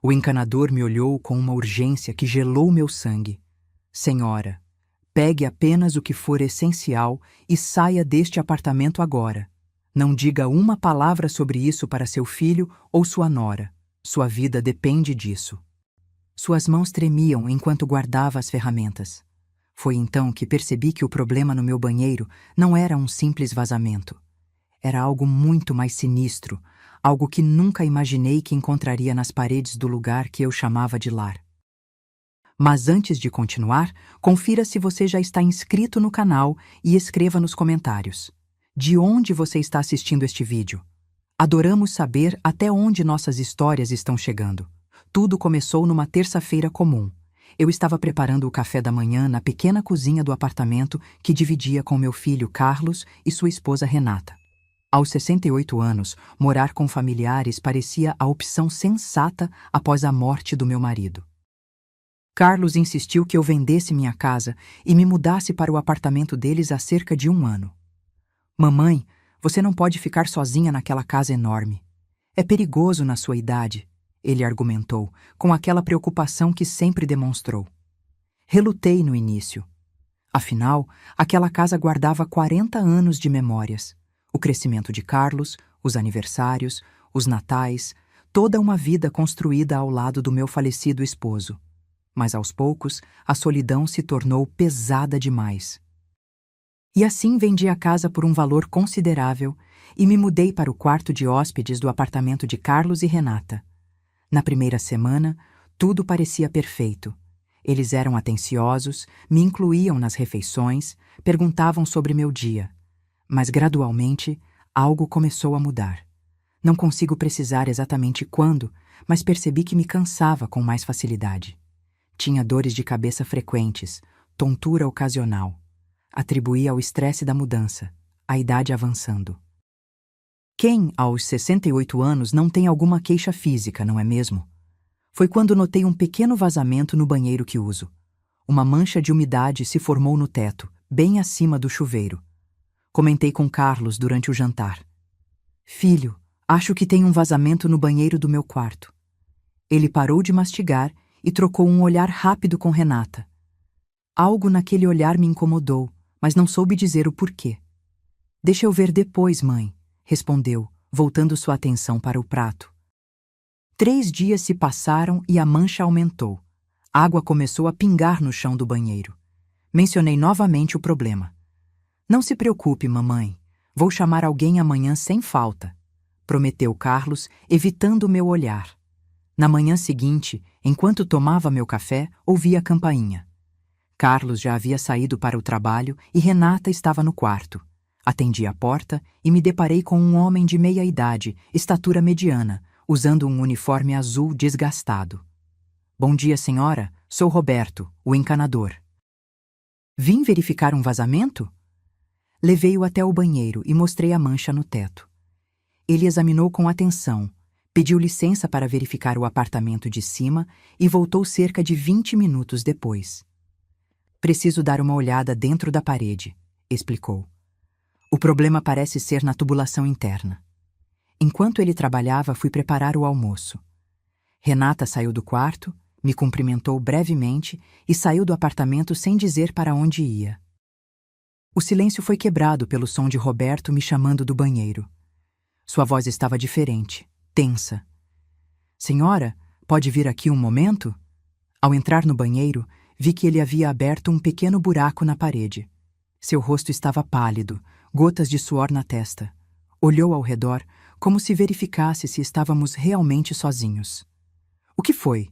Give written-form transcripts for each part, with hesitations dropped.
O encanador me olhou com uma urgência que gelou meu sangue. Senhora, pegue apenas o que for essencial e saia deste apartamento agora. Não diga uma palavra sobre isso para seu filho ou sua nora. Sua vida depende disso. Suas mãos tremiam enquanto guardava as ferramentas. Foi então que percebi que o problema no meu banheiro não era um simples vazamento. Era algo muito mais sinistro, algo que nunca imaginei que encontraria nas paredes do lugar que eu chamava de lar. Mas antes de continuar, confira se você já está inscrito no canal e escreva nos comentários. De onde você está assistindo este vídeo? Adoramos saber até onde nossas histórias estão chegando. Tudo começou numa terça-feira comum. Eu estava preparando o café da manhã na pequena cozinha do apartamento que dividia com meu filho Carlos e sua esposa Renata. Aos 68 anos, morar com familiares parecia a opção sensata após a morte do meu marido. Carlos insistiu que eu vendesse minha casa e me mudasse para o apartamento deles há cerca de 1 ano. Mamãe, você não pode ficar sozinha naquela casa enorme. É perigoso na sua idade, ele argumentou, com aquela preocupação que sempre demonstrou. Relutei no início. Afinal, aquela casa guardava 40 anos de memórias. O crescimento de Carlos, os aniversários, os natais, toda uma vida construída ao lado do meu falecido esposo. Mas aos poucos, a solidão se tornou pesada demais. E assim vendi a casa por um valor considerável e me mudei para o quarto de hóspedes do apartamento de Carlos e Renata. Na primeira semana, tudo parecia perfeito. Eles eram atenciosos, me incluíam nas refeições, perguntavam sobre meu dia. Mas gradualmente, algo começou a mudar. Não consigo precisar exatamente quando, mas percebi que me cansava com mais facilidade. Tinha dores de cabeça frequentes, tontura ocasional. Atribuía ao estresse da mudança, a idade avançando. Quem, aos 68 anos, não tem alguma queixa física, não é mesmo? Foi quando notei um pequeno vazamento no banheiro que uso. Uma mancha de umidade se formou no teto, bem acima do chuveiro. Comentei com Carlos durante o jantar. Filho, acho que tem um vazamento no banheiro do meu quarto. Ele parou de mastigar e trocou um olhar rápido com Renata. Algo naquele olhar me incomodou, mas não soube dizer o porquê. Deixa eu ver depois, mãe, respondeu, voltando sua atenção para o prato. 3 dias se passaram e a mancha aumentou. A água começou a pingar no chão do banheiro. Mencionei novamente o problema. Não se preocupe, mamãe. Vou chamar alguém amanhã sem falta, prometeu Carlos, evitando meu olhar. Na manhã seguinte, enquanto tomava meu café, ouvi a campainha. Carlos já havia saído para o trabalho e Renata estava no quarto. Atendi a porta e me deparei com um homem de meia idade, estatura mediana, usando um uniforme azul desgastado. Bom dia, senhora. Sou Roberto, o encanador. Vim verificar um vazamento? Levei-o até o banheiro e mostrei a mancha no teto. Ele examinou com atenção, pediu licença para verificar o apartamento de cima e voltou cerca de 20 minutos depois. Preciso dar uma olhada dentro da parede, explicou. O problema parece ser na tubulação interna. Enquanto ele trabalhava, fui preparar o almoço. Renata saiu do quarto, me cumprimentou brevemente e saiu do apartamento sem dizer para onde ia. O silêncio foi quebrado pelo som de Roberto me chamando do banheiro. Sua voz estava diferente, tensa. Senhora, pode vir aqui um momento? Ao entrar no banheiro, vi que ele havia aberto um pequeno buraco na parede. Seu rosto estava pálido, gotas de suor na testa. Olhou ao redor, como se verificasse se estávamos realmente sozinhos. O que foi?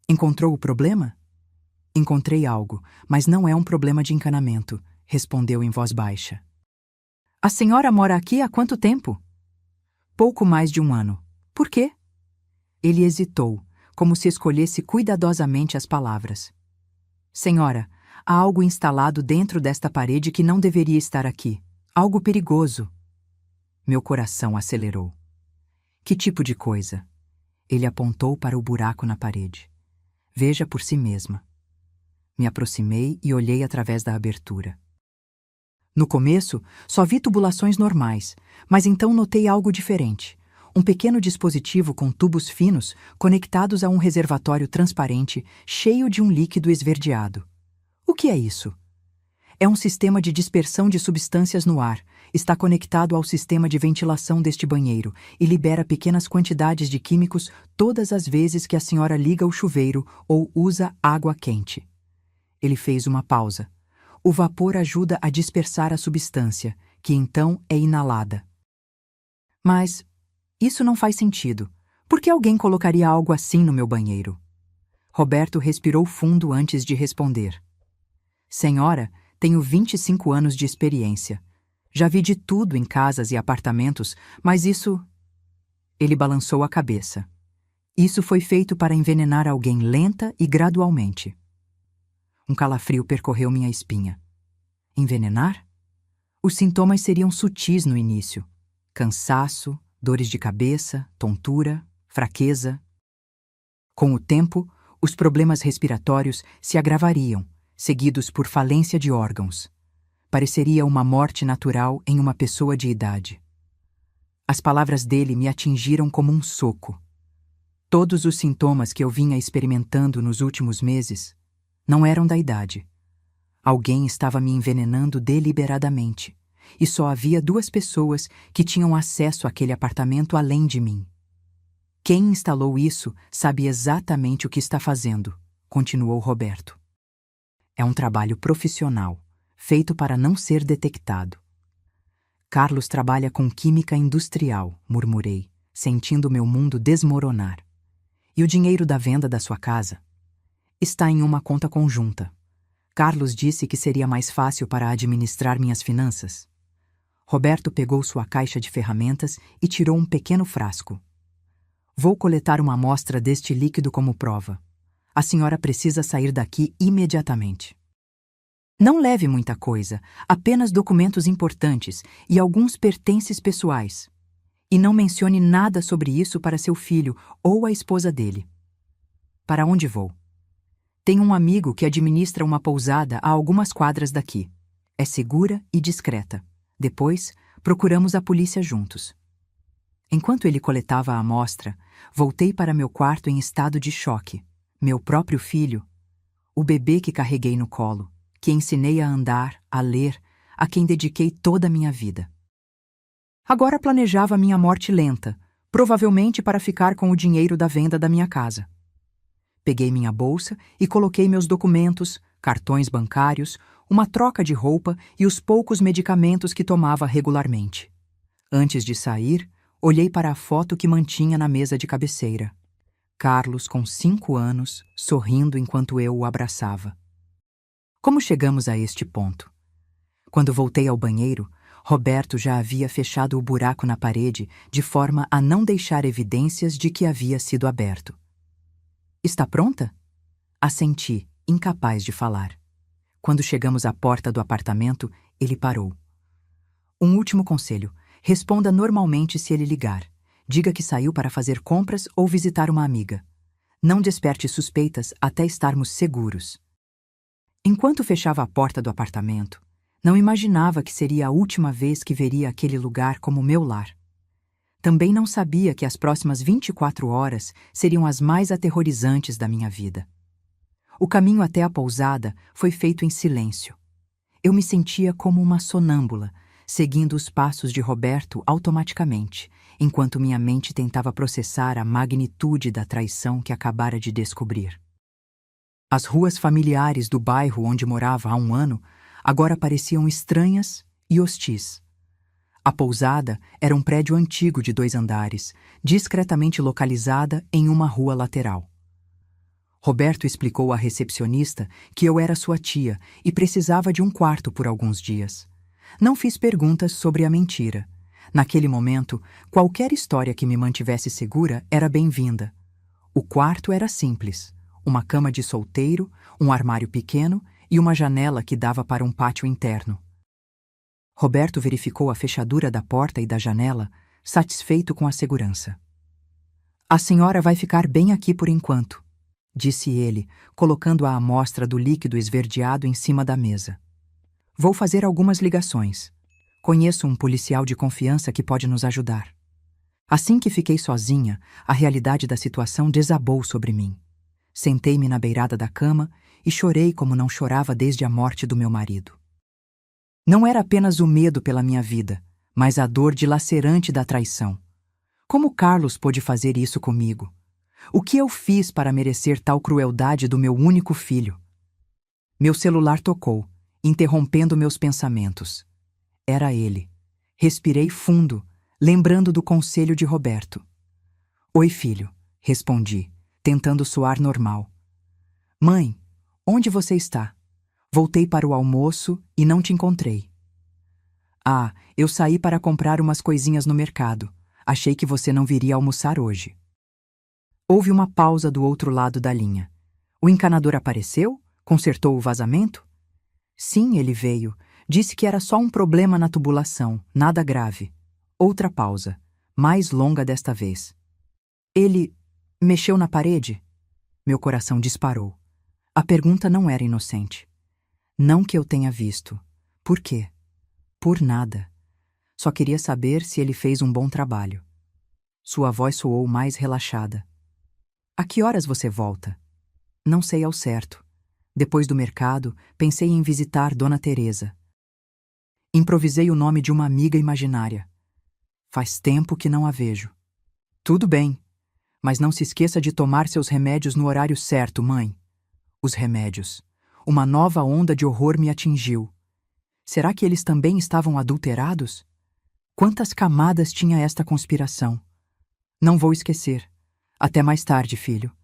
Encontrou o problema? Encontrei algo, mas não é um problema de encanamento, respondeu em voz baixa. A senhora mora aqui há quanto tempo? Pouco mais de 1 ano. Por quê? Ele hesitou, como se escolhesse cuidadosamente as palavras. Senhora, há algo instalado dentro desta parede que não deveria estar aqui. Algo perigoso. Meu coração acelerou. Que tipo de coisa? Ele apontou para o buraco na parede. Veja por si mesma. Me aproximei e olhei através da abertura. No começo, só vi tubulações normais, mas então notei algo diferente. um pequeno dispositivo com tubos finos conectados a um reservatório transparente cheio de um líquido esverdeado. O que é isso? É um sistema de dispersão de substâncias no ar. Está conectado ao sistema de ventilação deste banheiro e libera pequenas quantidades de químicos todas as vezes que a senhora liga o chuveiro ou usa água quente. Ele fez uma pausa. O vapor ajuda a dispersar a substância, que então é inalada. Mas isso não faz sentido. Por que alguém colocaria algo assim no meu banheiro? Roberto respirou fundo antes de responder. Senhora, tenho 25 anos de experiência. Já vi de tudo em casas e apartamentos, mas isso... Ele balançou a cabeça. Isso foi feito para envenenar alguém lenta e gradualmente. Um calafrio percorreu minha espinha. Envenenar? Os sintomas seriam sutis no início. Cansaço, dores de cabeça, tontura, fraqueza. Com o tempo, os problemas respiratórios se agravariam, seguidos por falência de órgãos. Pareceria uma morte natural em uma pessoa de idade. As palavras dele me atingiram como um soco. Todos os sintomas que eu vinha experimentando nos últimos meses não eram da idade. Alguém estava me envenenando deliberadamente, e só havia 2 pessoas que tinham acesso àquele apartamento além de mim. Quem instalou isso sabe exatamente o que está fazendo, continuou Roberto. É um trabalho profissional, feito para não ser detectado. Carlos trabalha com química industrial, murmurei, sentindo meu mundo desmoronar. E o dinheiro da venda da sua casa? Está em uma conta conjunta. Carlos disse que seria mais fácil para administrar minhas finanças. Roberto pegou sua caixa de ferramentas e tirou um pequeno frasco. Vou coletar uma amostra deste líquido como prova. A senhora precisa sair daqui imediatamente. Não leve muita coisa, apenas documentos importantes e alguns pertences pessoais. E não mencione nada sobre isso para seu filho ou a esposa dele. Para onde vou? Tenho um amigo que administra uma pousada a algumas quadras daqui. É segura e discreta. Depois, procuramos a polícia juntos. Enquanto ele coletava a amostra, voltei para meu quarto em estado de choque. Meu próprio filho, o bebê que carreguei no colo, que ensinei a andar, a ler, a quem dediquei toda a minha vida. Agora planejava minha morte lenta, provavelmente para ficar com o dinheiro da venda da minha casa. Peguei minha bolsa e coloquei meus documentos, cartões bancários, uma troca de roupa e os poucos medicamentos que tomava regularmente. Antes de sair, olhei para a foto que mantinha na mesa de cabeceira. Carlos, com 5 anos, sorrindo enquanto eu o abraçava. Como chegamos a este ponto? Quando voltei ao banheiro, Roberto já havia fechado o buraco na parede de forma a não deixar evidências de que havia sido aberto. Está pronta? Assenti, incapaz de falar. Quando chegamos à porta do apartamento, ele parou. Um último conselho. Responda normalmente se ele ligar. Diga que saiu para fazer compras ou visitar uma amiga. Não desperte suspeitas até estarmos seguros. Enquanto fechava a porta do apartamento, não imaginava que seria a última vez que veria aquele lugar como meu lar. Também não sabia que as próximas 24 horas seriam as mais aterrorizantes da minha vida. O caminho até a pousada foi feito em silêncio. Eu me sentia como uma sonâmbula, seguindo os passos de Roberto automaticamente, enquanto minha mente tentava processar a magnitude da traição que acabara de descobrir. As ruas familiares do bairro onde morava há um ano agora pareciam estranhas e hostis. A pousada era um prédio antigo de 2 andares, discretamente localizada em uma rua lateral. Roberto explicou à recepcionista que eu era sua tia e precisava de um quarto por alguns dias. Não fiz perguntas sobre a mentira. Naquele momento, qualquer história que me mantivesse segura era bem-vinda. O quarto era simples: uma cama de solteiro, um armário pequeno e uma janela que dava para um pátio interno. Roberto verificou a fechadura da porta e da janela, satisfeito com a segurança. A senhora vai ficar bem aqui por enquanto, disse ele, colocando a amostra do líquido esverdeado em cima da mesa. Vou fazer algumas ligações. Conheço um policial de confiança que pode nos ajudar. Assim que fiquei sozinha, a realidade da situação desabou sobre mim. Sentei-me na beirada da cama e chorei como não chorava desde a morte do meu marido. Não era apenas o medo pela minha vida, mas a dor dilacerante da traição. Como Carlos pôde fazer isso comigo? O que eu fiz para merecer tal crueldade do meu único filho? Meu celular tocou, interrompendo meus pensamentos. Era ele. Respirei fundo, lembrando do conselho de Roberto. Oi, filho, respondi, tentando soar normal. Mãe, onde você está? Voltei para o almoço e não te encontrei. Ah, eu saí para comprar umas coisinhas no mercado. Achei que você não viria almoçar hoje. Houve uma pausa do outro lado da linha. O encanador apareceu? Consertou o vazamento? Sim, ele veio. Disse que era só um problema na tubulação, nada grave. Outra pausa, mais longa desta vez. Ele mexeu na parede? Meu coração disparou. A pergunta não era inocente. Não que eu tenha visto. Por quê? Por nada. Só queria saber se ele fez um bom trabalho. Sua voz soou mais relaxada. A que horas você volta? Não sei ao certo. Depois do mercado, pensei em visitar Dona Teresa. Improvisei o nome de uma amiga imaginária. Faz tempo que não a vejo. Tudo bem, mas não se esqueça de tomar seus remédios no horário certo, mãe. Os remédios. Uma nova onda de horror me atingiu. Será que eles também estavam adulterados? Quantas camadas tinha esta conspiração? Não vou esquecer. Até mais tarde, filho.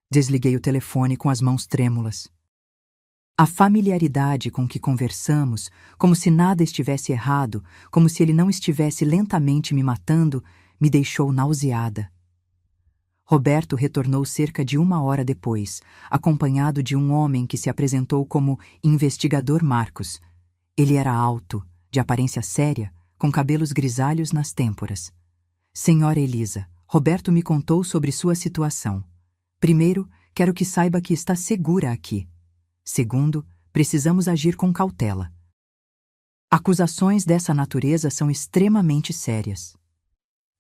Desliguei o telefone com as mãos trêmulas. A familiaridade com que conversamos, como se nada estivesse errado, como se ele não estivesse lentamente me matando, me deixou nauseada. Roberto retornou cerca de 1 hora depois, acompanhado de um homem que se apresentou como investigador Marcos. Ele era alto, de aparência séria, com cabelos grisalhos nas têmporas. Senhora Elisa, Roberto me contou sobre sua situação. Primeiro, quero que saiba que está segura aqui. Segundo, precisamos agir com cautela. Acusações dessa natureza são extremamente sérias.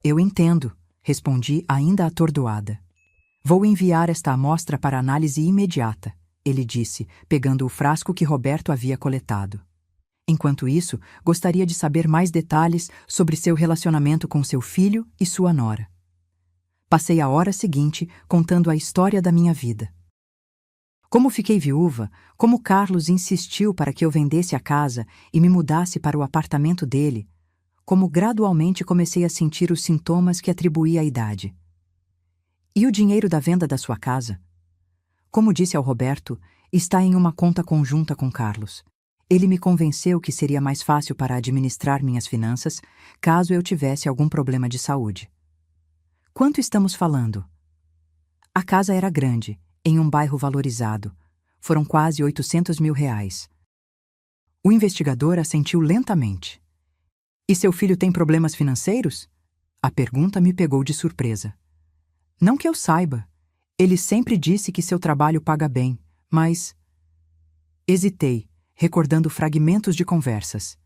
Eu entendo, respondi ainda atordoada. Vou enviar esta amostra para análise imediata, ele disse, pegando o frasco que Roberto havia coletado. Enquanto isso, gostaria de saber mais detalhes sobre seu relacionamento com seu filho e sua nora. Passei a hora seguinte contando a história da minha vida. Como fiquei viúva, como Carlos insistiu para que eu vendesse a casa e me mudasse para o apartamento dele, como gradualmente comecei a sentir os sintomas que atribuía à idade. E o dinheiro da venda da sua casa? Como disse ao Roberto, está em uma conta conjunta com Carlos. Ele me convenceu que seria mais fácil para administrar minhas finanças caso eu tivesse algum problema de saúde. Quanto estamos falando? A casa era grande, em um bairro valorizado. Foram quase R$ 800.000. O investigador assentiu lentamente. E seu filho tem problemas financeiros? A pergunta me pegou de surpresa. Não que eu saiba. Ele sempre disse que seu trabalho paga bem, mas... Hesitei, recordando fragmentos de conversas.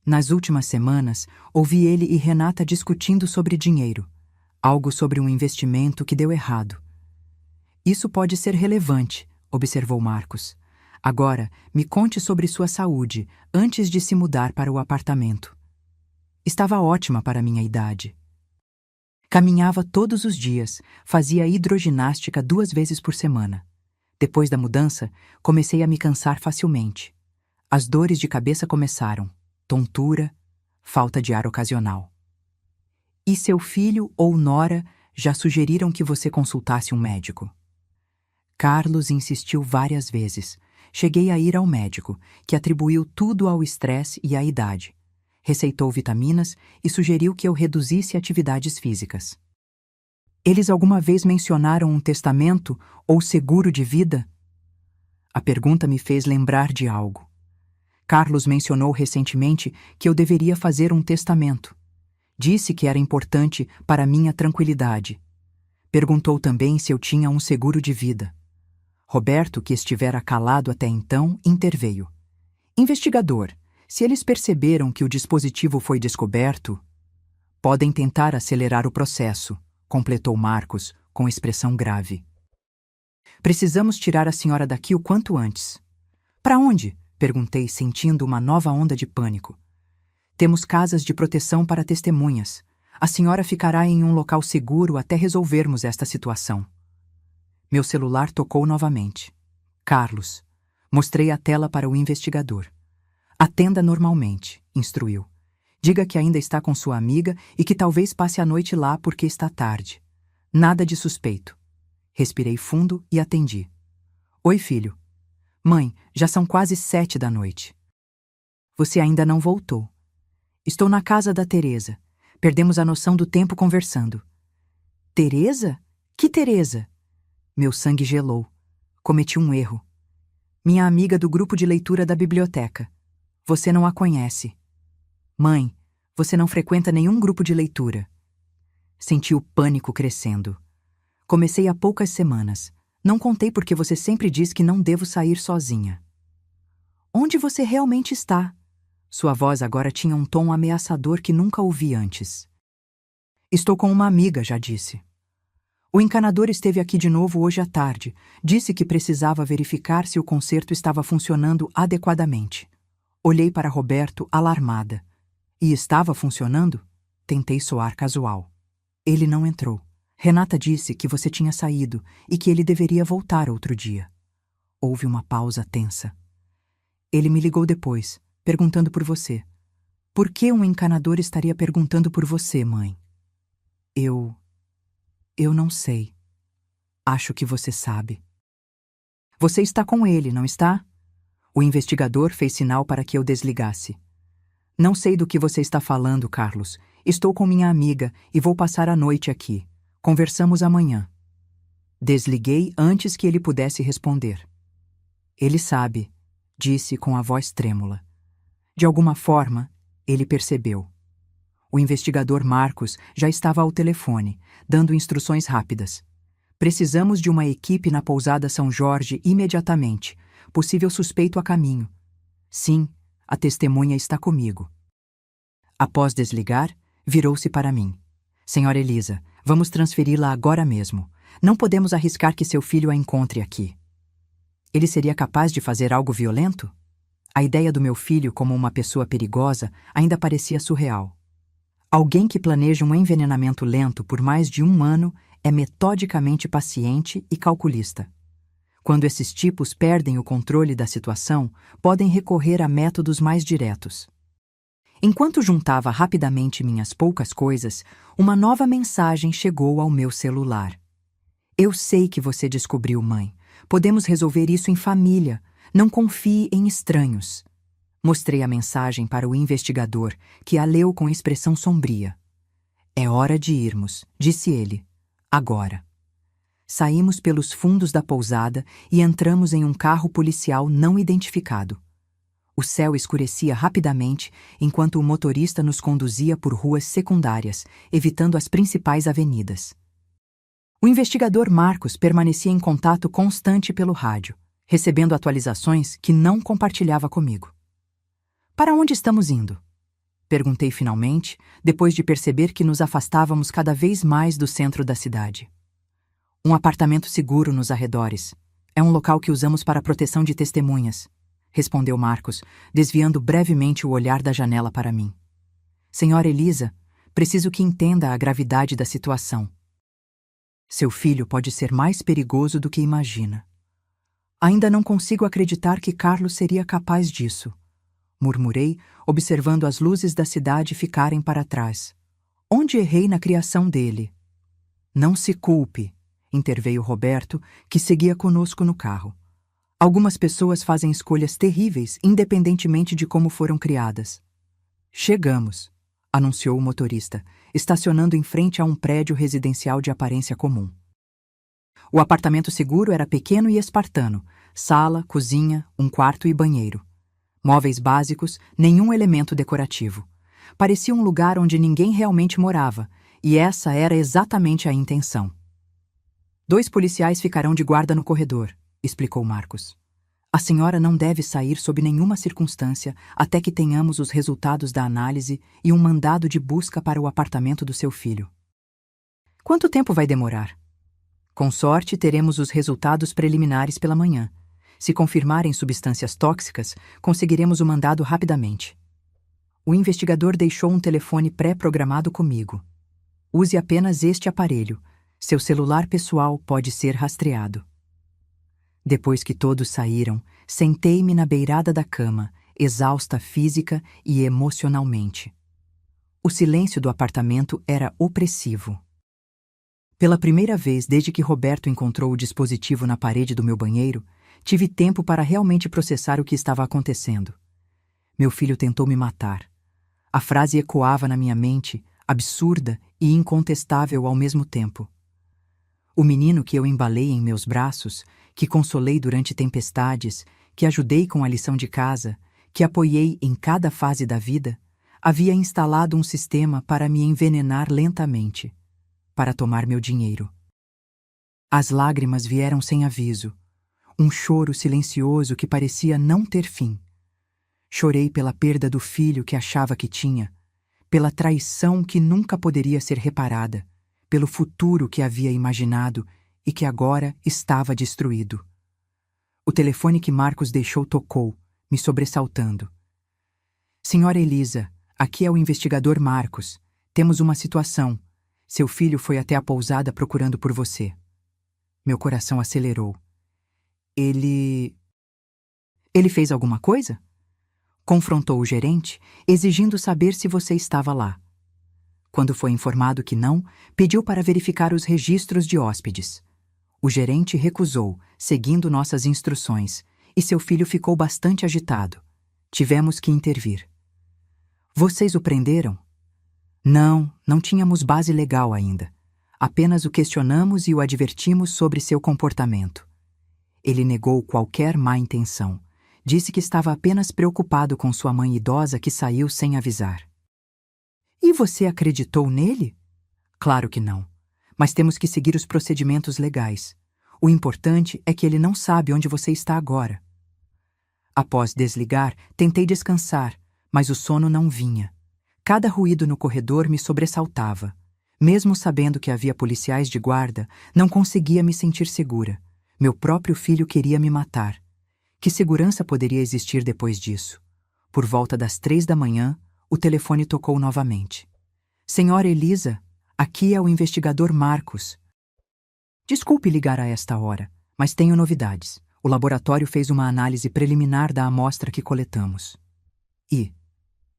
Nas últimas semanas, ouvi ele e Renata discutindo sobre dinheiro, algo sobre um investimento que deu errado. Isso pode ser relevante, observou Marcos. Agora, me conte sobre sua saúde antes de se mudar para o apartamento. Estava ótima para minha idade. Caminhava todos os dias, fazia hidroginástica 2 vezes por semana. Depois da mudança, comecei a me cansar facilmente. As dores de cabeça começaram, tontura, falta de ar ocasional. E seu filho ou nora já sugeriram que você consultasse um médico? Carlos insistiu várias vezes. Cheguei a ir ao médico, que atribuiu tudo ao estresse e à idade. Receitou vitaminas e sugeriu que eu reduzisse atividades físicas. Eles alguma vez mencionaram um testamento ou seguro de vida? A pergunta me fez lembrar de algo. Carlos mencionou recentemente que eu deveria fazer um testamento. Disse que era importante para minha tranquilidade. Perguntou também se eu tinha um seguro de vida. Roberto, que estivera calado até então, interveio. Investigador, se eles perceberam que o dispositivo foi descoberto... Podem tentar acelerar o processo, completou Marcos, com expressão grave. Precisamos tirar a senhora daqui o quanto antes. Para onde? Perguntei, sentindo uma nova onda de pânico. Temos casas de proteção para testemunhas. A senhora ficará em um local seguro até resolvermos esta situação. Meu celular tocou novamente. Carlos. Mostrei a tela para o investigador. Atenda normalmente, instruiu. Diga que ainda está com sua amiga e que talvez passe a noite lá porque está tarde. Nada de suspeito. Respirei fundo e atendi. Oi, filho. Mãe, já são quase 7 da noite. Você ainda não voltou. Estou na casa da Teresa. Perdemos a noção do tempo conversando. Teresa? Que Teresa? Meu sangue gelou. Cometi um erro. Minha amiga do grupo de leitura da biblioteca. Você não a conhece. Mãe, você não frequenta nenhum grupo de leitura. Senti o pânico crescendo. Comecei há poucas semanas. Não contei porque você sempre diz que não devo sair sozinha. Onde você realmente está? Sua voz agora tinha um tom ameaçador que nunca ouvi antes. Estou com uma amiga, já disse. O encanador esteve aqui de novo hoje à tarde. Disse que precisava verificar se o concerto estava funcionando adequadamente. Olhei para Roberto, alarmada. E estava funcionando? Tentei soar casual. Ele não entrou. Renata disse que você tinha saído e que ele deveria voltar outro dia. Houve uma pausa tensa. Ele me ligou depois, perguntando por você. Por que um encanador estaria perguntando por você, mãe? Eu não sei. Acho que você sabe. Você está com ele, não está? O investigador fez sinal para que eu desligasse. Não sei do que você está falando, Carlos. Estou com minha amiga e vou passar a noite aqui. Conversamos amanhã. Desliguei antes que ele pudesse responder. Ele sabe, disse com a voz trêmula. De alguma forma, ele percebeu. O investigador Marcos já estava ao telefone, dando instruções rápidas. Precisamos de uma equipe na pousada São Jorge imediatamente. Possível suspeito a caminho. Sim, a testemunha está comigo. Após desligar, virou-se para mim. Senhora Elisa, vamos transferi-la agora mesmo. Não podemos arriscar que seu filho a encontre aqui. Ele seria capaz de fazer algo violento? A ideia do meu filho como uma pessoa perigosa ainda parecia surreal. Alguém que planeja um envenenamento lento por mais de 1 ano é metodicamente paciente e calculista. Quando esses tipos perdem o controle da situação, podem recorrer a métodos mais diretos. Enquanto juntava rapidamente minhas poucas coisas, uma nova mensagem chegou ao meu celular. Eu sei que você descobriu, mãe. Podemos resolver isso em família. Não confie em estranhos. Mostrei a mensagem para o investigador, que a leu com expressão sombria. É hora de irmos, disse ele. Agora. Saímos pelos fundos da pousada e entramos em um carro policial não identificado. O céu escurecia rapidamente enquanto o motorista nos conduzia por ruas secundárias, evitando as principais avenidas. O investigador Marcos permanecia em contato constante pelo rádio, recebendo atualizações que não compartilhava comigo. Para onde estamos indo? Perguntei finalmente, depois de perceber que nos afastávamos cada vez mais do centro da cidade. Um apartamento seguro nos arredores. É um local que usamos para proteção de testemunhas, respondeu Marcos, desviando brevemente o olhar da janela para mim. Senhora Elisa, preciso que entenda a gravidade da situação. Seu filho pode ser mais perigoso do que imagina. Ainda não consigo acreditar que Carlos seria capaz disso, murmurei, observando as luzes da cidade ficarem para trás. Onde errei na criação dele? Não se culpe, interveio Roberto, que seguia conosco no carro. Algumas pessoas fazem escolhas terríveis, independentemente de como foram criadas. Chegamos, anunciou o motorista, estacionando em frente a um prédio residencial de aparência comum. O apartamento seguro era pequeno e espartano, sala, cozinha, um quarto e banheiro. Móveis básicos, nenhum elemento decorativo. Parecia um lugar onde ninguém realmente morava, e essa era exatamente a intenção. 2 policiais ficarão de guarda no corredor, explicou Marcos. A senhora não deve sair sob nenhuma circunstância até que tenhamos os resultados da análise e um mandado de busca para o apartamento do seu filho. Quanto tempo vai demorar? Com sorte, teremos os resultados preliminares pela manhã. Se confirmarem substâncias tóxicas, conseguiremos o mandado rapidamente. O investigador deixou um telefone pré-programado comigo. Use apenas este aparelho. Seu celular pessoal pode ser rastreado. Depois que todos saíram, sentei-me na beirada da cama, exausta física e emocionalmente. O silêncio do apartamento era opressivo. Pela primeira vez desde que Roberto encontrou o dispositivo na parede do meu banheiro, tive tempo para realmente processar o que estava acontecendo. Meu filho tentou me matar. A frase ecoava na minha mente, absurda e incontestável ao mesmo tempo. O menino que eu embalei em meus braços, que consolei durante tempestades, que ajudei com a lição de casa, que apoiei em cada fase da vida, havia instalado um sistema para me envenenar lentamente, para tomar meu dinheiro. As lágrimas vieram sem aviso, um choro silencioso que parecia não ter fim. Chorei pela perda do filho que achava que tinha, pela traição que nunca poderia ser reparada, pelo futuro que havia imaginado e que agora estava destruído. O telefone que Marcos deixou tocou, me sobressaltando. Senhora Elisa, aqui é o investigador Marcos. Temos uma situação. Seu filho foi até a pousada procurando por você. Meu coração acelerou. Ele fez alguma coisa? Confrontou o gerente, exigindo saber se você estava lá. Quando foi informado que não, pediu para verificar os registros de hóspedes. O gerente recusou, seguindo nossas instruções, e seu filho ficou bastante agitado. Tivemos que intervir. Vocês o prenderam? Não tínhamos base legal ainda. Apenas o questionamos e o advertimos sobre seu comportamento. Ele negou qualquer má intenção. Disse que estava apenas preocupado com sua mãe idosa que saiu sem avisar. E você acreditou nele? Claro que não. Mas temos que seguir os procedimentos legais. O importante é que ele não sabe onde você está agora. Após desligar, tentei descansar, mas o sono não vinha. Cada ruído no corredor me sobressaltava. Mesmo sabendo que havia policiais de guarda, não conseguia me sentir segura. Meu próprio filho queria me matar. Que segurança poderia existir depois disso? Por volta das 3 da manhã, o telefone tocou novamente. Senhora Elisa, aqui é o investigador Marcos. Desculpe ligar a esta hora, mas tenho novidades. O laboratório fez uma análise preliminar da amostra que coletamos. E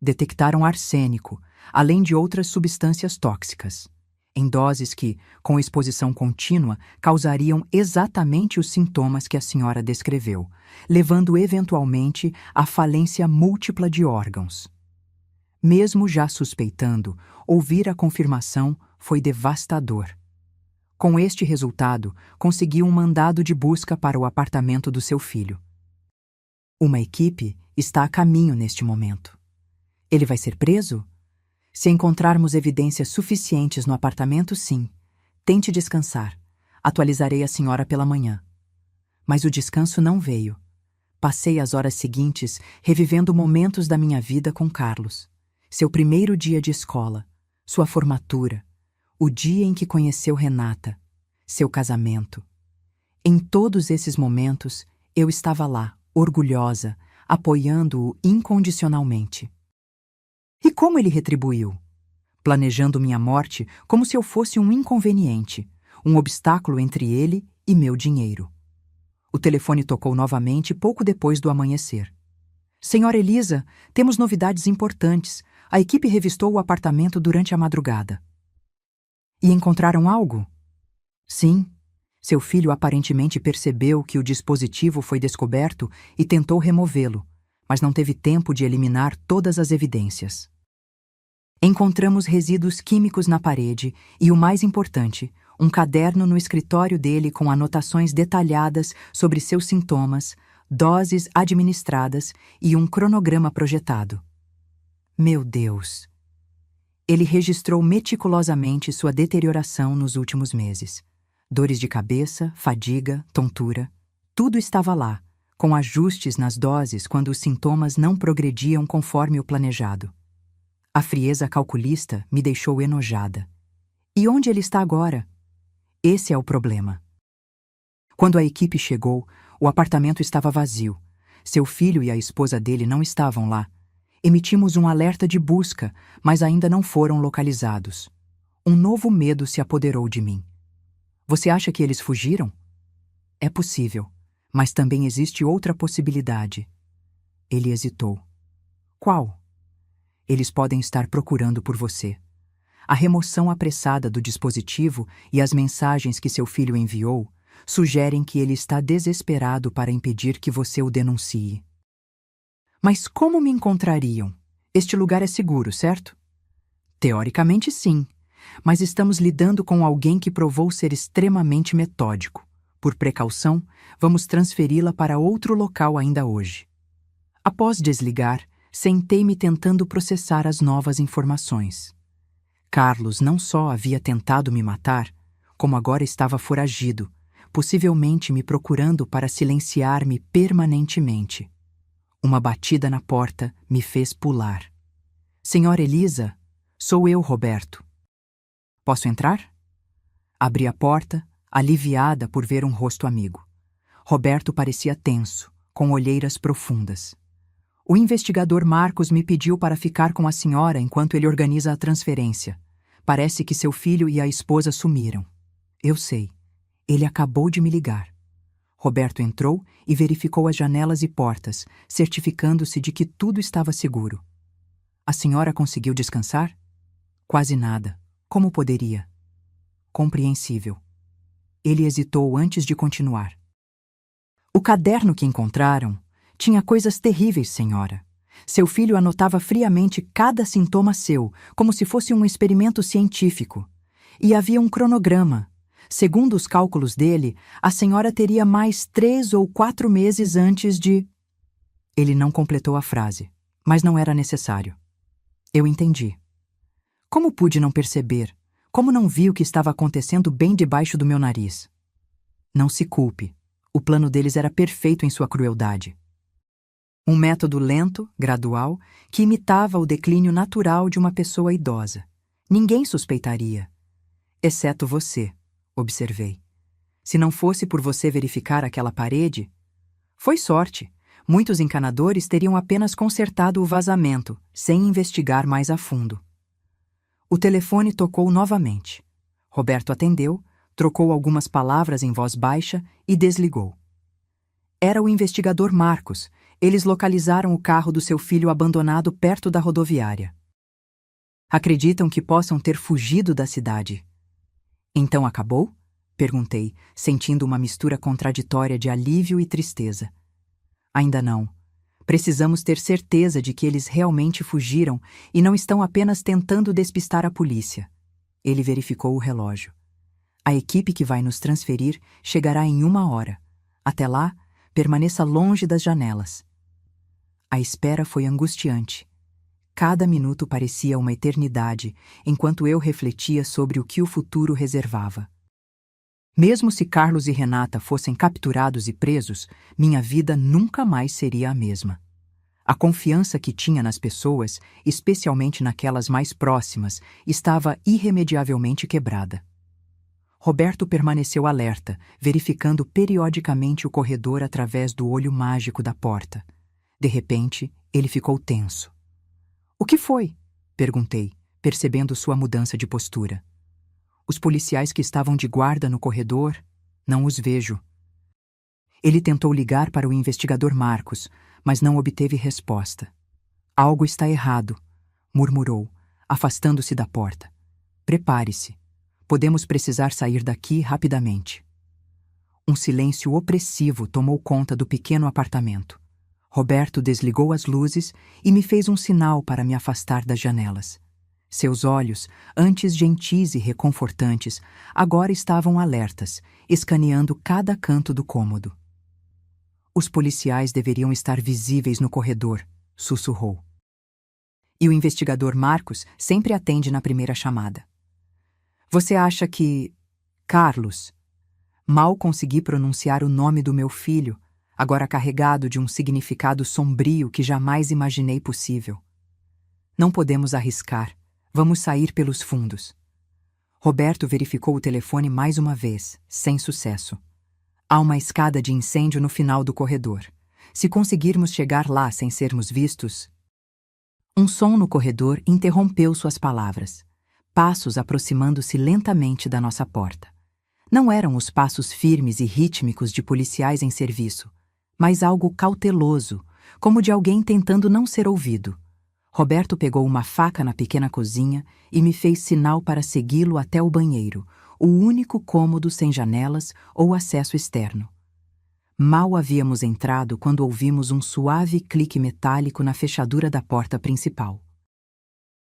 detectaram arsênico, além de outras substâncias tóxicas, em doses que, com exposição contínua, causariam exatamente os sintomas que a senhora descreveu, levando eventualmente à falência múltipla de órgãos. Mesmo já suspeitando, ouvir a confirmação foi devastador. Com este resultado, consegui um mandado de busca para o apartamento do seu filho. Uma equipe está a caminho neste momento. Ele vai ser preso? Se encontrarmos evidências suficientes no apartamento, sim. Tente descansar. Atualizarei a senhora pela manhã. Mas o descanso não veio. Passei as horas seguintes revivendo momentos da minha vida com Carlos. Seu primeiro dia de escola, sua formatura, o dia em que conheceu Renata, seu casamento. Em todos esses momentos, eu estava lá, orgulhosa, apoiando-o incondicionalmente. E como ele retribuiu? Planejando minha morte como se eu fosse um inconveniente, um obstáculo entre ele e meu dinheiro. O telefone tocou novamente pouco depois do amanhecer. Senhora Elisa, temos novidades importantes. A equipe revistou o apartamento durante a madrugada. E encontraram algo? Sim. Seu filho aparentemente percebeu que o dispositivo foi descoberto e tentou removê-lo, mas não teve tempo de eliminar todas as evidências. Encontramos resíduos químicos na parede e, o mais importante, um caderno no escritório dele com anotações detalhadas sobre seus sintomas, doses administradas e um cronograma projetado. Meu Deus! Ele registrou meticulosamente sua deterioração nos últimos meses. Dores de cabeça, fadiga, tontura, tudo estava lá, com ajustes nas doses quando os sintomas não progrediam conforme o planejado. A frieza calculista me deixou enojada. E onde ele está agora? Esse é o problema. Quando a equipe chegou, o apartamento estava vazio. Seu filho e a esposa dele não estavam lá. Emitimos um alerta de busca, mas ainda não foram localizados. Um novo medo se apoderou de mim. Você acha que eles fugiram? É possível, mas também existe outra possibilidade. Ele hesitou. Qual? Eles podem estar procurando por você. A remoção apressada do dispositivo e as mensagens que seu filho enviou sugerem que ele está desesperado para impedir que você o denuncie. Mas como me encontrariam? Este lugar é seguro, certo? Teoricamente, sim, mas estamos lidando com alguém que provou ser extremamente metódico. Por precaução, vamos transferi-la para outro local ainda hoje. Após desligar, sentei-me tentando processar as novas informações. Carlos não só havia tentado me matar, como agora estava foragido, possivelmente me procurando para silenciar-me permanentemente. Uma batida na porta me fez pular. Senhora Elisa, sou eu, Roberto. Posso entrar? Abri a porta, aliviada por ver um rosto amigo. Roberto parecia tenso, com olheiras profundas. O investigador Marcos me pediu para ficar com a senhora enquanto ele organiza a transferência. Parece que seu filho e a esposa sumiram. Eu sei. Ele acabou de me ligar. Roberto entrou e verificou as janelas e portas, certificando-se de que tudo estava seguro. A senhora conseguiu descansar? Quase nada. Como poderia? Compreensível. Ele hesitou antes de continuar. O caderno que encontraram tinha coisas terríveis, senhora. Seu filho anotava friamente cada sintoma seu, como se fosse um experimento científico. E havia um cronograma. Segundo os cálculos dele, a senhora teria mais 3 ou 4 meses antes de... Ele não completou a frase, mas não era necessário. Eu entendi. Como pude não perceber? Como não vi o que estava acontecendo bem debaixo do meu nariz? Não se culpe. O plano deles era perfeito em sua crueldade. Um método lento, gradual, que imitava o declínio natural de uma pessoa idosa. Ninguém suspeitaria. Exceto você, observei. Se não fosse por você verificar aquela parede... Foi sorte. Muitos encanadores teriam apenas consertado o vazamento, sem investigar mais a fundo. O telefone tocou novamente. Roberto atendeu, trocou algumas palavras em voz baixa e desligou. Era o investigador Marcos. Eles localizaram o carro do seu filho abandonado perto da rodoviária. Acreditam que possam ter fugido da cidade. Então acabou? Perguntei, sentindo uma mistura contraditória de alívio e tristeza. Ainda não. Precisamos ter certeza de que eles realmente fugiram e não estão apenas tentando despistar a polícia. Ele verificou o relógio. A equipe que vai nos transferir chegará em 1 hora. Até lá, permaneça longe das janelas. A espera foi angustiante. Cada minuto parecia uma eternidade, enquanto eu refletia sobre o que o futuro reservava. Mesmo se Carlos e Renata fossem capturados e presos, minha vida nunca mais seria a mesma. A confiança que tinha nas pessoas, especialmente naquelas mais próximas, estava irremediavelmente quebrada. Roberto permaneceu alerta, verificando periodicamente o corredor através do olho mágico da porta. De repente, ele ficou tenso. — O que foi? Perguntei, percebendo sua mudança de postura. Os policiais que estavam de guarda no corredor, não os vejo. Ele tentou ligar para o investigador Marcos, mas não obteve resposta. Algo está errado, murmurou, afastando-se da porta. Prepare-se. Podemos precisar sair daqui rapidamente. Um silêncio opressivo tomou conta do pequeno apartamento. Roberto desligou as luzes e me fez um sinal para me afastar das janelas. Seus olhos, antes gentis e reconfortantes, agora estavam alertas, escaneando cada canto do cômodo. Os policiais deveriam estar visíveis no corredor, sussurrou. E o investigador Marcos sempre atende na primeira chamada. Você acha que... Carlos... Mal consegui pronunciar o nome do meu filho, agora carregado de um significado sombrio que jamais imaginei possível. Não podemos arriscar. Vamos sair pelos fundos. Roberto verificou o telefone mais uma vez, sem sucesso. Há uma escada de incêndio no final do corredor. Se conseguirmos chegar lá sem sermos vistos... Um som no corredor interrompeu suas palavras. Passos aproximando-se lentamente da nossa porta. Não eram os passos firmes e rítmicos de policiais em serviço, mas algo cauteloso, como de alguém tentando não ser ouvido. Roberto pegou uma faca na pequena cozinha e me fez sinal para segui-lo até o banheiro, o único cômodo sem janelas ou acesso externo. Mal havíamos entrado quando ouvimos um suave clique metálico na fechadura da porta principal.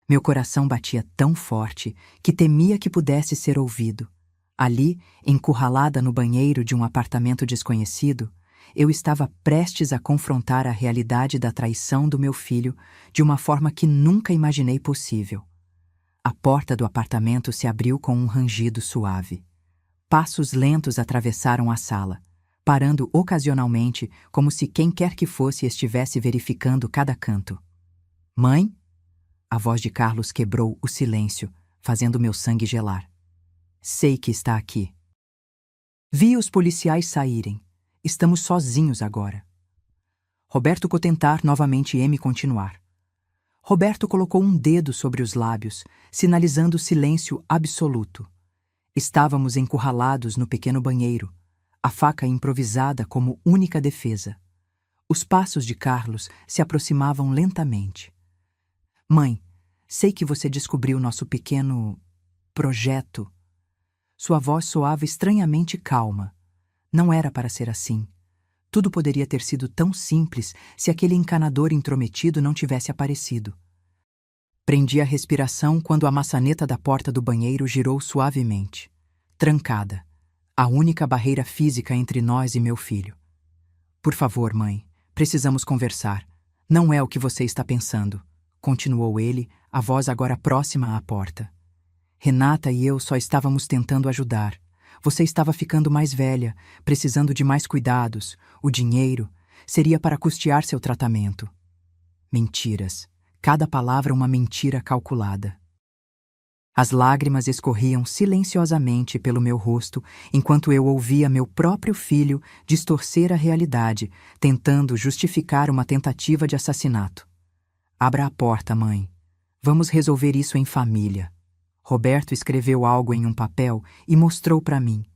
Meu coração batia tão forte que temia que pudesse ser ouvido. Ali, encurralada no banheiro de um apartamento desconhecido, eu estava prestes a confrontar a realidade da traição do meu filho de uma forma que nunca imaginei possível. A porta do apartamento se abriu com um rangido suave. Passos lentos atravessaram a sala, parando ocasionalmente como se quem quer que fosse estivesse verificando cada canto. "Mãe?" A voz de Carlos quebrou o silêncio, fazendo meu sangue gelar. "Sei que está aqui." Vi os policiais saírem. Estamos sozinhos agora. Roberto Cotentar novamente me continuar. Roberto colocou um dedo sobre os lábios, sinalizando silêncio absoluto. Estávamos encurralados no pequeno banheiro, a faca improvisada como única defesa. Os passos de Carlos se aproximavam lentamente. "Mãe, sei que você descobriu nosso pequeno... projeto." Sua voz soava estranhamente calma. Não era para ser assim. Tudo poderia ter sido tão simples se aquele encanador intrometido não tivesse aparecido. Prendi a respiração quando a maçaneta da porta do banheiro girou suavemente. Trancada. A única barreira física entre nós e meu filho. "Por favor, mãe, precisamos conversar. Não é o que você está pensando", continuou ele, a voz agora próxima à porta. "Renata e eu só estávamos tentando ajudar. Você estava ficando mais velha, precisando de mais cuidados. O dinheiro seria para custear seu tratamento." Mentiras. Cada palavra uma mentira calculada. As lágrimas escorriam silenciosamente pelo meu rosto enquanto eu ouvia meu próprio filho distorcer a realidade, tentando justificar uma tentativa de assassinato. "Abra a porta, mãe. Vamos resolver isso em família." Roberto escreveu algo em um papel e mostrou para mim.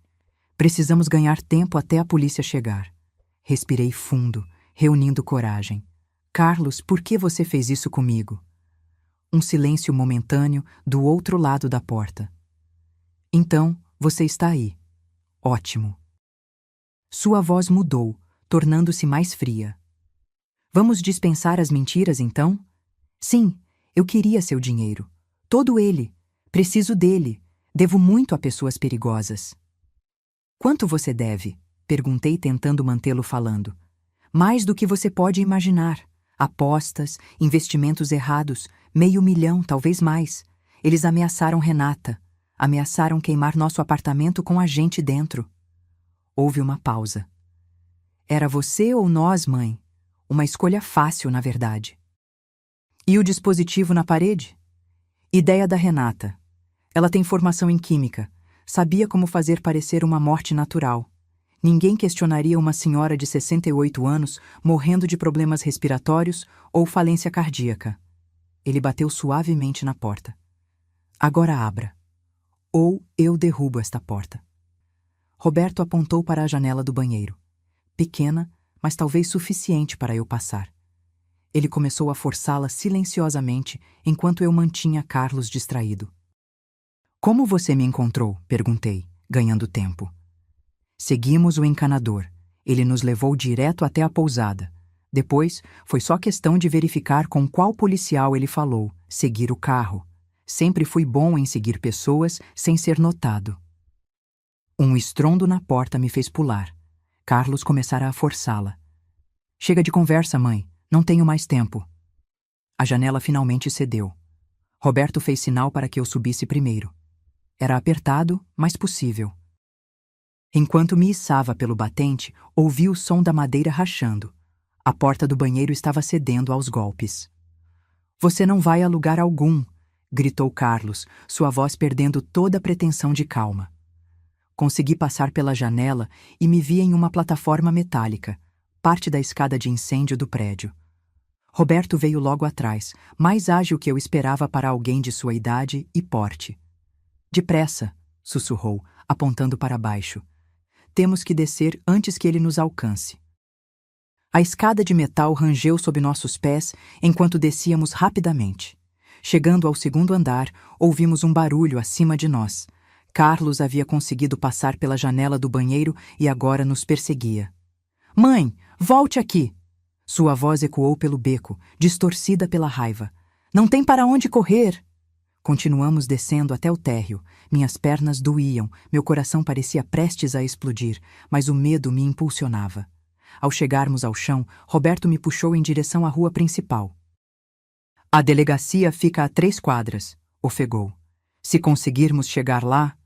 "Precisamos ganhar tempo até a polícia chegar." Respirei fundo, reunindo coragem. "Carlos, por que você fez isso comigo?" Um silêncio momentâneo do outro lado da porta. "Então, você está aí. Ótimo." Sua voz mudou, tornando-se mais fria. "Vamos dispensar as mentiras, então?" "Sim, eu queria seu dinheiro. Todo ele. Preciso dele. Devo muito a pessoas perigosas." "Quanto você deve?" perguntei tentando mantê-lo falando. "Mais do que você pode imaginar. Apostas, investimentos errados, 500.000, talvez mais. Eles ameaçaram Renata. Ameaçaram queimar nosso apartamento com a gente dentro." Houve uma pausa. "Era você ou nós, mãe? Uma escolha fácil, na verdade." "E o dispositivo na parede?" "Ideia da Renata. Ela tem formação em química. Sabia como fazer parecer uma morte natural. Ninguém questionaria uma senhora de 68 anos morrendo de problemas respiratórios ou falência cardíaca." Ele bateu suavemente na porta. "Agora abra. Ou eu derrubo esta porta." Roberto apontou para a janela do banheiro. Pequena, mas talvez suficiente para eu passar. Ele começou a forçá-la silenciosamente enquanto eu mantinha Carlos distraído. "Como você me encontrou?" perguntei, ganhando tempo. Seguimos o encanador. Ele nos levou direto até a pousada. Depois, foi só questão de verificar com qual policial ele falou, seguir o carro. Sempre fui bom em seguir pessoas sem ser notado. Um estrondo na porta me fez pular. Carlos começara a forçá-la. "Chega de conversa, mãe. Não tenho mais tempo." A janela finalmente cedeu. Roberto fez sinal para que eu subisse primeiro. Era apertado, mas possível. Enquanto me içava pelo batente, ouvi o som da madeira rachando. A porta do banheiro estava cedendo aos golpes. Você não vai a lugar algum, gritou Carlos, sua voz perdendo toda a pretensão de calma. Consegui passar pela janela e me vi em uma plataforma metálica, parte da escada de incêndio do prédio. Roberto veio logo atrás, mais ágil que eu esperava para alguém de sua idade e porte. Depressa, sussurrou, apontando para baixo. Temos que descer antes que ele nos alcance. A escada de metal rangeu sob nossos pés enquanto descíamos rapidamente. Chegando ao segundo andar, ouvimos um barulho acima de nós. Carlos havia conseguido passar pela janela do banheiro e agora nos perseguia. Mãe, volte aqui! Sua voz ecoou pelo beco, distorcida pela raiva. Não tem para onde correr! Continuamos descendo até o térreo. Minhas pernas doíam, meu coração parecia prestes a explodir, mas o medo me impulsionava. Ao chegarmos ao chão, Roberto me puxou em direção à rua principal. A delegacia fica a 3 quadras, ofegou. Se conseguirmos chegar lá...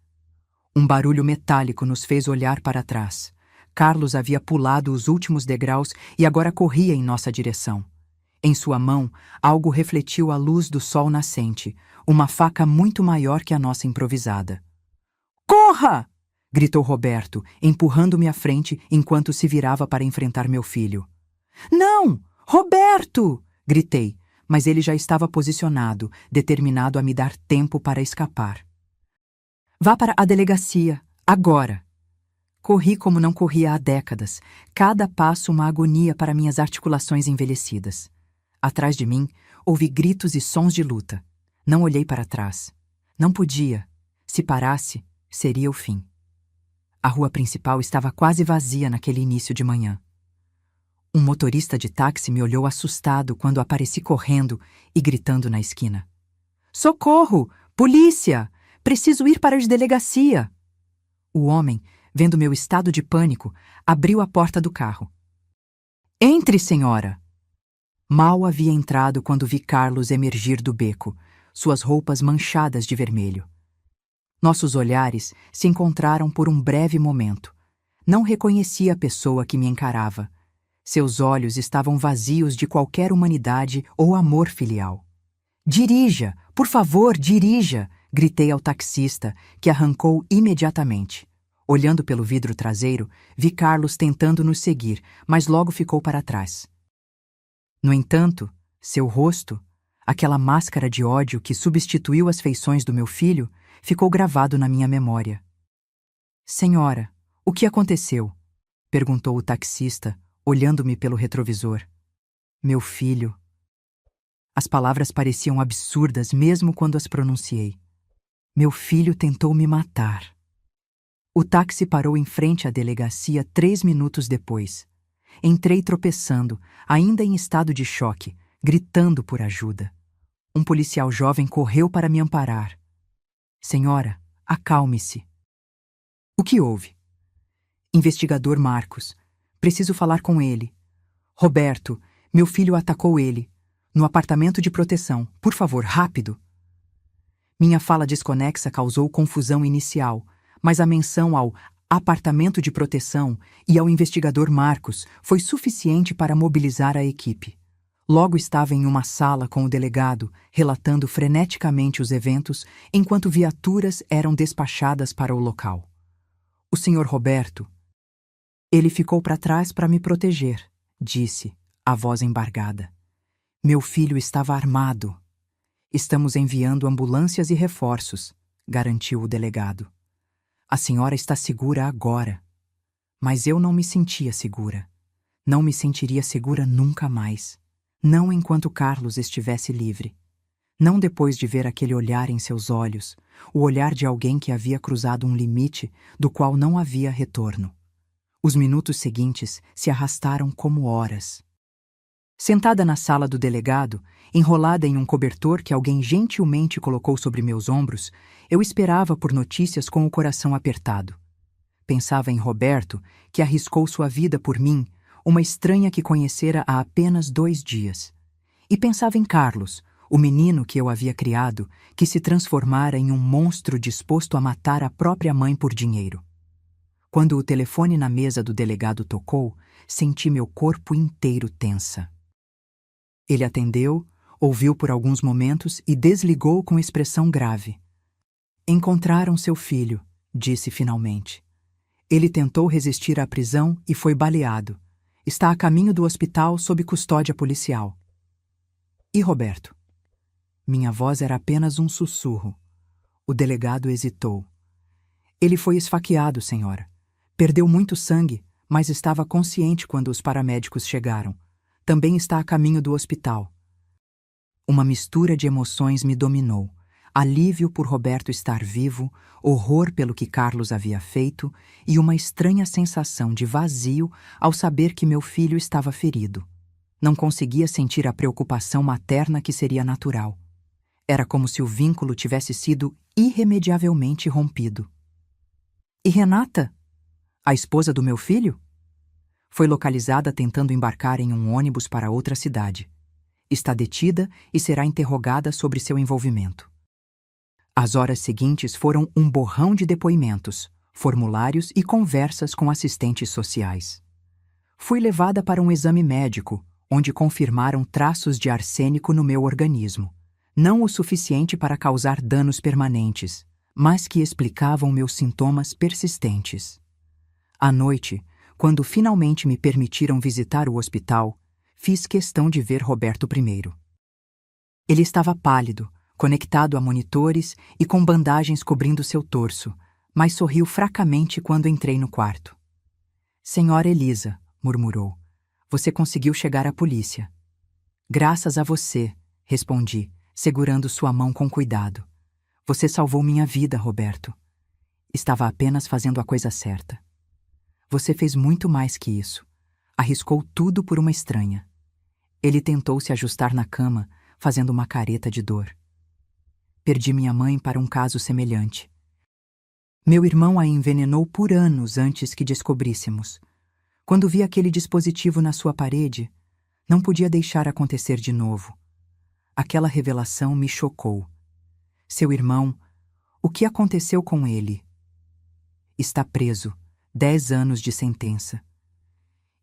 Um barulho metálico nos fez olhar para trás. Carlos havia pulado os últimos degraus e agora corria em nossa direção. Em sua mão, algo refletiu a luz do sol nascente, uma faca muito maior que a nossa improvisada. Corra! Gritou Roberto, empurrando-me à frente enquanto se virava para enfrentar meu filho. Não! Roberto! Gritei, mas ele já estava posicionado, determinado a me dar tempo para escapar. Vá para a delegacia, agora! Corri como não corria há décadas, cada passo uma agonia para minhas articulações envelhecidas. Atrás de mim, ouvi gritos e sons de luta. Não olhei para trás. Não podia. Se parasse, seria o fim. A rua principal estava quase vazia naquele início de manhã. Um motorista de táxi me olhou assustado quando apareci correndo e gritando na esquina. Socorro! Polícia! Preciso ir para a delegacia! O homem, vendo meu estado de pânico, abriu a porta do carro. Entre, senhora! Mal havia entrado quando vi Carlos emergir do beco, suas roupas manchadas de vermelho. Nossos olhares se encontraram por um breve momento. Não reconheci a pessoa que me encarava. Seus olhos estavam vazios de qualquer humanidade ou amor filial. Dirija! Por favor, dirija! Gritei ao taxista, que arrancou imediatamente. Olhando pelo vidro traseiro, vi Carlos tentando nos seguir, mas logo ficou para trás. No entanto, seu rosto, aquela máscara de ódio que substituiu as feições do meu filho, ficou gravado na minha memória. Senhora, o que aconteceu? Perguntou o taxista, olhando-me pelo retrovisor. Meu filho. As palavras pareciam absurdas mesmo quando as pronunciei. Meu filho tentou me matar. O táxi parou em frente à delegacia 3 minutos depois. Entrei tropeçando, ainda em estado de choque, gritando por ajuda. Um policial jovem correu para me amparar. Senhora, acalme-se. O que houve? Investigador Marcos. Preciso falar com ele. Roberto, meu filho atacou ele. No apartamento de proteção. Por favor, rápido. Minha fala desconexa causou confusão inicial, mas a menção ao apartamento de proteção e ao investigador Marcos foi suficiente para mobilizar a equipe. Logo estava em uma sala com o delegado, relatando freneticamente os eventos, enquanto viaturas eram despachadas para o local. O senhor Roberto... Ele ficou para trás para me proteger, disse, a voz embargada. Meu filho estava armado. Estamos enviando ambulâncias e reforços, garantiu o delegado. A senhora está segura agora. Mas eu não me sentia segura. Não me sentiria segura nunca mais. Não enquanto Carlos estivesse livre. Não depois de ver aquele olhar em seus olhos, o olhar de alguém que havia cruzado um limite do qual não havia retorno. Os minutos seguintes se arrastaram como horas. Sentada na sala do delegado, enrolada em um cobertor que alguém gentilmente colocou sobre meus ombros, eu esperava por notícias com o coração apertado. Pensava em Roberto, que arriscou sua vida por mim, uma estranha que conhecera há apenas 2 dias. E pensava em Carlos, o menino que eu havia criado, que se transformara em um monstro disposto a matar a própria mãe por dinheiro. Quando o telefone na mesa do delegado tocou, senti meu corpo inteiro tensa. Ele atendeu, ouviu por alguns momentos e desligou com expressão grave. Encontraram seu filho, disse finalmente. Ele tentou resistir à prisão e foi baleado. Está a caminho do hospital sob custódia policial. E Roberto? Minha voz era apenas um sussurro. O delegado hesitou. Ele foi esfaqueado, senhora. Perdeu muito sangue, mas estava consciente quando os paramédicos chegaram. Também está a caminho do hospital. Uma mistura de emoções me dominou. Alívio por Roberto estar vivo, horror pelo que Carlos havia feito e uma estranha sensação de vazio ao saber que meu filho estava ferido. Não conseguia sentir a preocupação materna que seria natural. Era como se o vínculo tivesse sido irremediavelmente rompido. E Renata? A esposa do meu filho? Foi localizada tentando embarcar em um ônibus para outra cidade. Está detida e será interrogada sobre seu envolvimento. As horas seguintes foram um borrão de depoimentos, formulários e conversas com assistentes sociais. Fui levada para um exame médico, onde confirmaram traços de arsênico no meu organismo. Não o suficiente para causar danos permanentes, mas que explicavam meus sintomas persistentes. À noite, quando finalmente me permitiram visitar o hospital, fiz questão de ver Roberto primeiro. Ele estava pálido, conectado a monitores e com bandagens cobrindo seu torso, mas sorriu fracamente quando entrei no quarto. Senhora Elisa, murmurou, você conseguiu chegar à polícia. Graças a você, respondi, segurando sua mão com cuidado. Você salvou minha vida, Roberto. Estava apenas fazendo a coisa certa. Você fez muito mais que isso. Arriscou tudo por uma estranha. Ele tentou se ajustar na cama, fazendo uma careta de dor. Perdi minha mãe para um caso semelhante. Meu irmão a envenenou por anos antes que descobríssemos. Quando vi aquele dispositivo na sua parede, não podia deixar acontecer de novo. Aquela revelação me chocou. Seu irmão, o que aconteceu com ele? Está preso, 10 anos de sentença.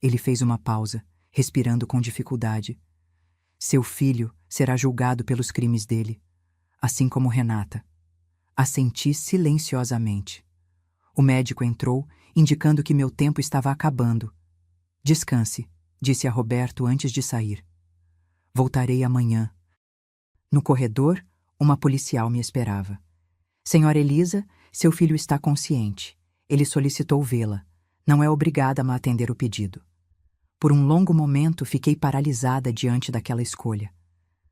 Ele fez uma pausa, respirando com dificuldade. Seu filho será julgado pelos crimes dele, assim como Renata. Assenti silenciosamente. O médico entrou, indicando que meu tempo estava acabando. Descanse, disse a Roberto antes de sair. Voltarei amanhã. No corredor, uma policial me esperava. Senhora Elisa, seu filho está consciente. Ele solicitou vê-la. Não é obrigada a me atender o pedido. Por um longo momento, fiquei paralisada diante daquela escolha.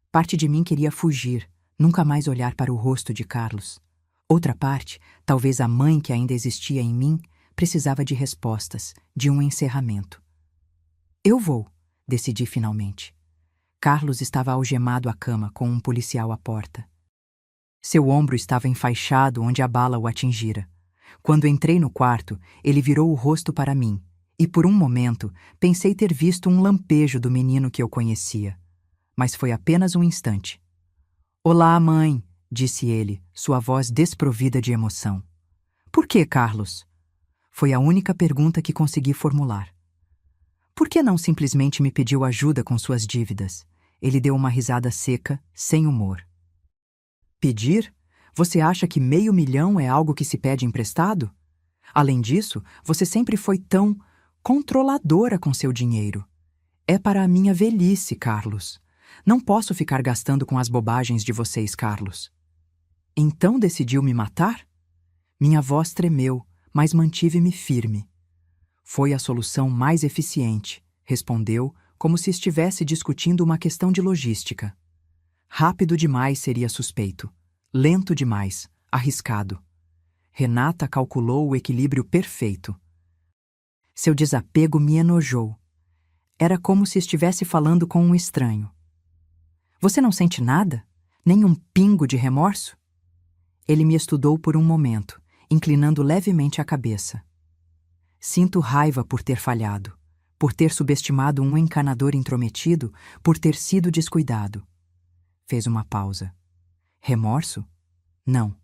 Parte de mim queria fugir, nunca mais olhar para o rosto de Carlos. Outra parte, talvez a mãe que ainda existia em mim, precisava de respostas, de um encerramento. Eu vou, decidi finalmente. Carlos estava algemado à cama com um policial à porta. Seu ombro estava enfaixado onde a bala o atingira. Quando entrei no quarto, ele virou o rosto para mim, e por um momento pensei ter visto um lampejo do menino que eu conhecia. Mas foi apenas um instante. Olá, mãe, disse ele, sua voz desprovida de emoção. Por que, Carlos? Foi a única pergunta que consegui formular. Por que não simplesmente me pediu ajuda com suas dívidas? Ele deu uma risada seca, sem humor. Pedir? Você acha que R$500 mil é algo que se pede emprestado? Além disso, você sempre foi tão controladora com seu dinheiro. É para a minha velhice, Carlos. Não posso ficar gastando com as bobagens de vocês, Carlos. Então decidiu me matar? Minha voz tremeu, mas mantive-me firme. Foi a solução mais eficiente, respondeu, como se estivesse discutindo uma questão de logística. Rápido demais seria suspeito. Lento demais, arriscado. Renata calculou o equilíbrio perfeito. Seu desapego me enojou. Era como se estivesse falando com um estranho. Você não sente nada? Nem um pingo de remorso? Ele me estudou por um momento, inclinando levemente a cabeça. Sinto raiva por ter falhado, por ter subestimado um encanador intrometido, por ter sido descuidado. Fez uma pausa. Remorso? Não.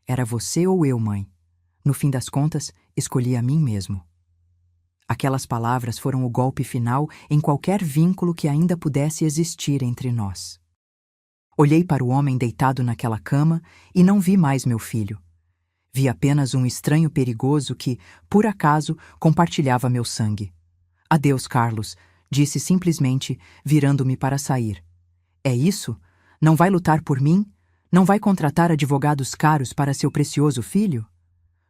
Era você ou eu, mãe. No fim das contas, escolhi a mim mesmo. Aquelas palavras foram o golpe final em qualquer vínculo que ainda pudesse existir entre nós. Olhei para o homem deitado naquela cama e não vi mais meu filho. Vi apenas um estranho perigoso que, por acaso, compartilhava meu sangue. Adeus, Carlos, disse simplesmente, virando-me para sair. É isso? Não vai lutar por mim? Não vai contratar advogados caros para seu precioso filho?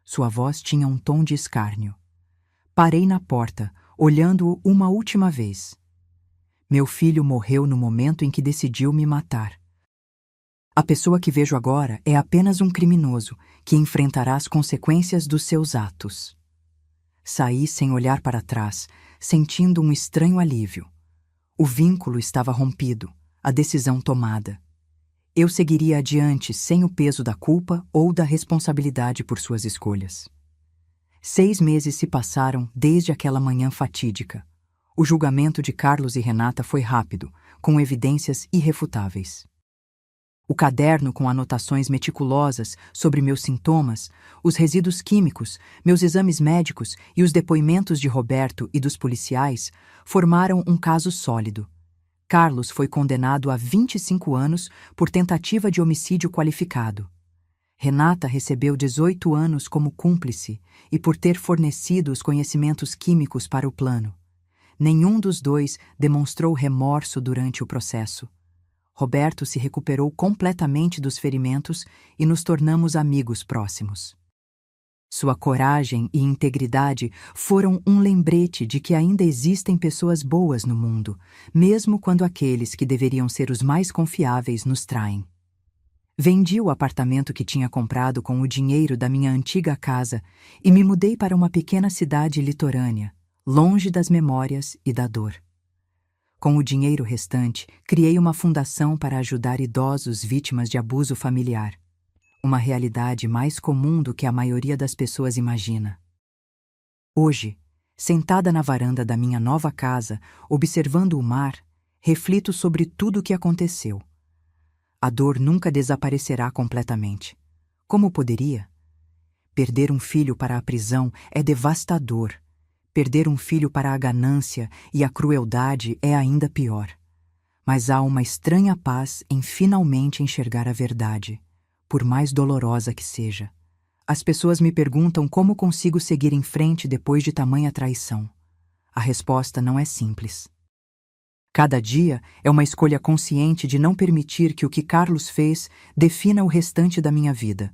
Sua voz tinha um tom de escárnio. Parei na porta, olhando-o uma última vez. Meu filho morreu no momento em que decidiu me matar. A pessoa que vejo agora é apenas um criminoso que enfrentará as consequências dos seus atos. Saí sem olhar para trás, sentindo um estranho alívio. O vínculo estava rompido, a decisão tomada. Eu seguiria adiante sem o peso da culpa ou da responsabilidade por suas escolhas. 6 meses se passaram desde aquela manhã fatídica. O julgamento de Carlos e Renata foi rápido, com evidências irrefutáveis. O caderno com anotações meticulosas sobre meus sintomas, os resíduos químicos, meus exames médicos e os depoimentos de Roberto e dos policiais formaram um caso sólido. Carlos foi condenado a 25 anos por tentativa de homicídio qualificado. Renata recebeu 18 anos como cúmplice e por ter fornecido os conhecimentos químicos para o plano. Nenhum dos dois demonstrou remorso durante o processo. Roberto se recuperou completamente dos ferimentos e nos tornamos amigos próximos. Sua coragem e integridade foram um lembrete de que ainda existem pessoas boas no mundo, mesmo quando aqueles que deveriam ser os mais confiáveis nos traem. Vendi o apartamento que tinha comprado com o dinheiro da minha antiga casa e me mudei para uma pequena cidade litorânea, longe das memórias e da dor. Com o dinheiro restante, criei uma fundação para ajudar idosos vítimas de abuso familiar. Uma realidade mais comum do que a maioria das pessoas imagina. Hoje, sentada na varanda da minha nova casa, observando o mar, reflito sobre tudo o que aconteceu. A dor nunca desaparecerá completamente. Como poderia? Perder um filho para a prisão é devastador. Perder um filho para a ganância e a crueldade é ainda pior. Mas há uma estranha paz em finalmente enxergar a verdade, por mais dolorosa que seja. As pessoas me perguntam como consigo seguir em frente depois de tamanha traição. A resposta não é simples. Cada dia é uma escolha consciente de não permitir que o que Carlos fez defina o restante da minha vida,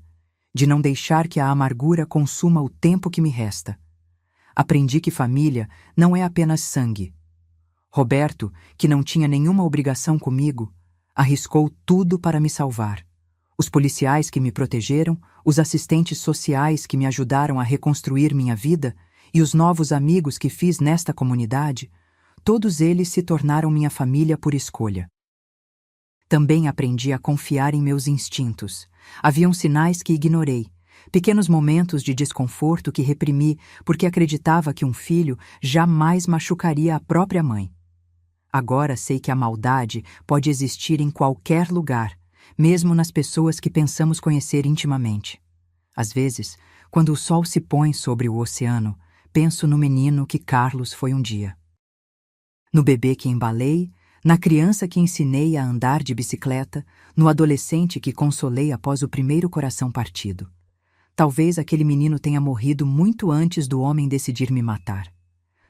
de não deixar que a amargura consuma o tempo que me resta. Aprendi que família não é apenas sangue. Roberto, que não tinha nenhuma obrigação comigo, arriscou tudo para me salvar. Os policiais que me protegeram, os assistentes sociais que me ajudaram a reconstruir minha vida e os novos amigos que fiz nesta comunidade, todos eles se tornaram minha família por escolha. Também aprendi a confiar em meus instintos. Haviam sinais que ignorei, pequenos momentos de desconforto que reprimi porque acreditava que um filho jamais machucaria a própria mãe. Agora sei que a maldade pode existir em qualquer lugar, mesmo nas pessoas que pensamos conhecer intimamente. Às vezes, quando o sol se põe sobre o oceano, penso no menino que Carlos foi um dia. No bebê que embalei, na criança que ensinei a andar de bicicleta, no adolescente que consolei após o primeiro coração partido. Talvez aquele menino tenha morrido muito antes do homem decidir me matar.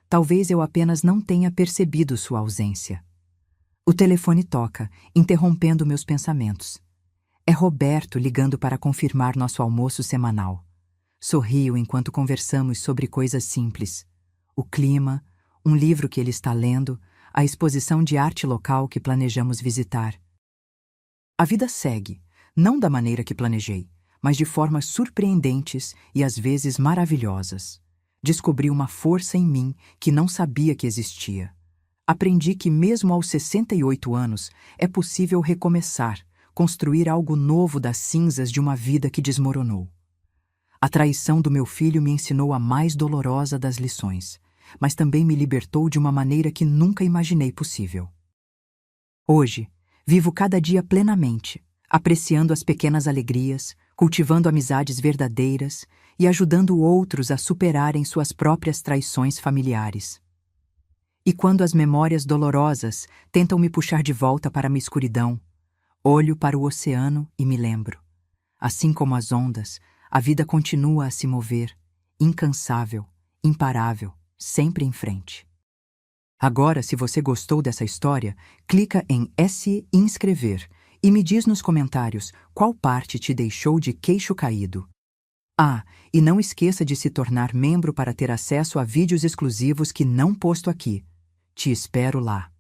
Talvez eu apenas não tenha percebido sua ausência. O telefone toca, interrompendo meus pensamentos. É Roberto ligando para confirmar nosso almoço semanal. Sorrio enquanto conversamos sobre coisas simples. O clima, um livro que ele está lendo, a exposição de arte local que planejamos visitar. A vida segue, não da maneira que planejei, mas de formas surpreendentes e às vezes maravilhosas. Descobri uma força em mim que não sabia que existia. Aprendi que mesmo aos 68 anos é possível recomeçar, construir algo novo das cinzas de uma vida que desmoronou. A traição do meu filho me ensinou a mais dolorosa das lições, mas também me libertou de uma maneira que nunca imaginei possível. Hoje, vivo cada dia plenamente, apreciando as pequenas alegrias, cultivando amizades verdadeiras e ajudando outros a superarem suas próprias traições familiares. E quando as memórias dolorosas tentam me puxar de volta para a minha escuridão, olho para o oceano e me lembro. Assim como as ondas, a vida continua a se mover, incansável, imparável, sempre em frente. Agora, se você gostou dessa história, clica em se inscrever e me diz nos comentários qual parte te deixou de queixo caído. Ah, e não esqueça de se tornar membro para ter acesso a vídeos exclusivos que não posto aqui. Te espero lá.